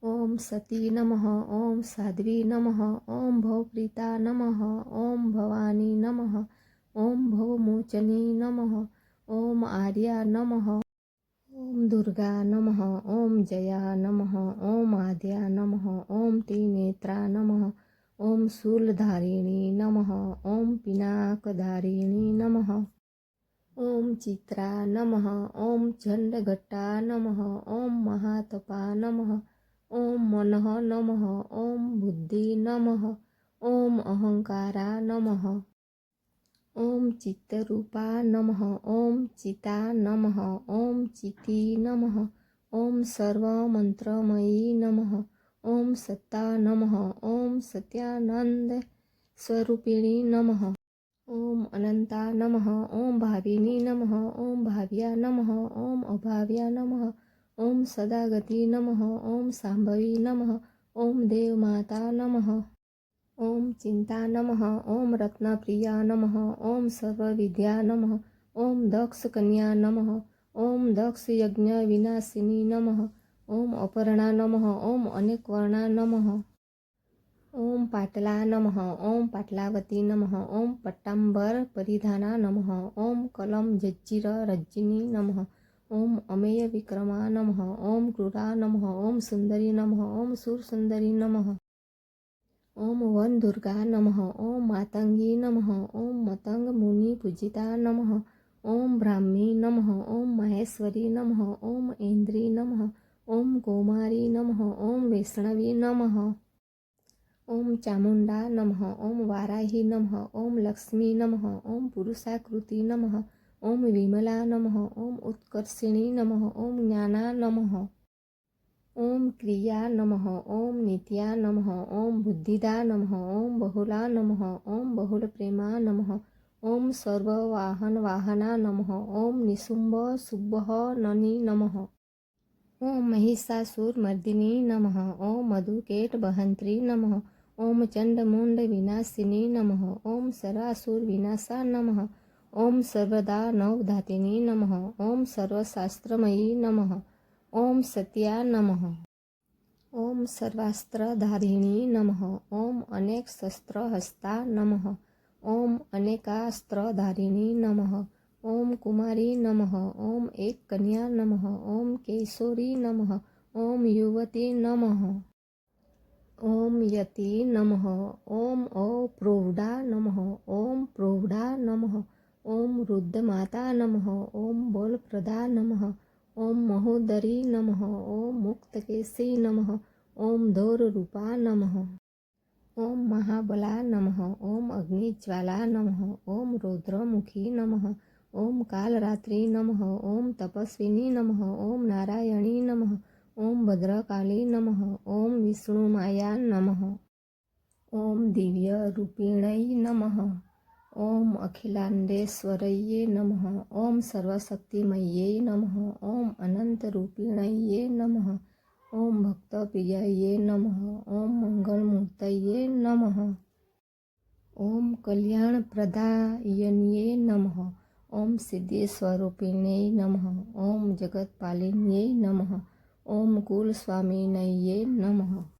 ओम सती नमः। ओम साध्वी नमः। ओम भवप्रीता नमः। ओम भवानी नमः। ओम भवमोचनी नमः। ओम आर्या नमः। ओम दुर्गा नमः। ओम जया नमः। ओम आद्या नमः। ओम त्रिनेत्रा नमः। ओम शूलधारिणी नमः। ओम पिनाकधारिणी नमः। ओम चित्रा नमः। ओम झंडघट्टा नमः। ओम महातपा नमः। ओम मनः नमः। ओम बुद्धि नमः। ओम अहंकारा नमः। ओम चित्तरूपा नमः। ओम चिता नमः। ओम चिति नमः। ओम सर्वमंत्रमयी नमः। ओम सत्ता नमः। ओम सत्यानंद स्वरूपिणी नमः। ओम अनंता नमः। ओम भाविनी नमः। ओम भाव्या नमः। ओम अभाव्या नमः। ओम सदागति नमः। ओम शांभवी नमः। ओम देवमाता नमः। ओम चिंता नमः। ओम रत्नप्रिया नमः। ओम सर्वविद्या नमः। ओम दक्ष कन्या नमः। ओम दक्ष यज्ञ विनाशिनी नमः। ओम अपर्णा नमः। ओम अनेकवर्णा नमः। ओम पाटला नमः। ओम पाटलावती नमः। ओम पट्टांबर परिधाना नमः। ओम कलम जज्जिर रज्जिनी नमः। ओम अमेय विक्रमा नमः। ओम क्रूरा नमः। ओम सुंदरी नमः। ओम सुरसुंदरी नमः। ओम वन दुर्गा नमः। ओम मातंगी नमः। ओम मतंग मुनि पूजिता नमः। ओम ब्राह्मी नमः। ओम माहेश्वरी नमः। ओम इंद्री नमः। ओम कौमारी नमः। ओम वैष्णवी नमः। ओम चामुंडा नमः। ओम वाराही नमः। ओम लक्ष्मी नमः। ओम पुरुषाकृति नमः। ओम विमला नमः। ओम उत्कर्षिणी नमः। ओम ज्ञाना नमः। ओम क्रिया नमः। ओम नित्या नमः। ओम बुद्धिदा नमः। ओम बहुला नमः। ओम बहुलप्रेमा नमः। ओम सर्ववाहन वाहना नमः। ओम निशुंभ सुब्बह ननी नमः। ओम महिषासुरमर्दिनी नमः। ओम मधुकेट बहंत्री नमः। ओम चंडमुंड विनाशिनी नमः। ओम सरासुर विनाशा नमः। ओम सर्वदा नवधातिनी नमः। ओम सर्वशास्त्रमयी नमः। ओम सत्या नमः। ओम सर्वास्त्रधारिणी नमः। ओम अनेक शस्त्रहस्ता नमः। ओम अनेकास्त्रधारिणी नमः। ओम कुमारी नमः। ओम एक कन्या नमः। ओम केशोरी नमः। ओम युवती नमः। ओम यति नमः। ओम प्रौढ़ा नमः। ओम प्रौढ़ा नमः। ओम रुद्रमाता नमः। ओम बलप्रदा नमः। ओम महोदरी नमः। ओम मुक्तकेशी नमः। ओम धौररूपा नमः। ओम महाबला नमः। ओम अग्निज्वाला नमः। ओम रौद्रमुखी नमः। ओम कालरात्रि नमः। ओम तपस्विनी नमः। ओम नारायणी नमः। ओम भद्रकाली नमः। ओम विष्णुमाया नमः। ओम दिव्यरूपिण्यै नमः। ओम अखिलांडेश्वर्यै नमः। ओम सर्वशक्तिमयै नमः। ओम अनंतरूपिण्यै नमः। ओम भक्तप्रियायै नमः। ओम मंगलमूर्तये नमः। ओम कल्याणप्रदायिन्यै नमः। ओम सिद्धिस्वरूपिण्यै नमः। ओम जगत्पालिन्यै नमः। ओम कुलस्वामिन्यै नमः।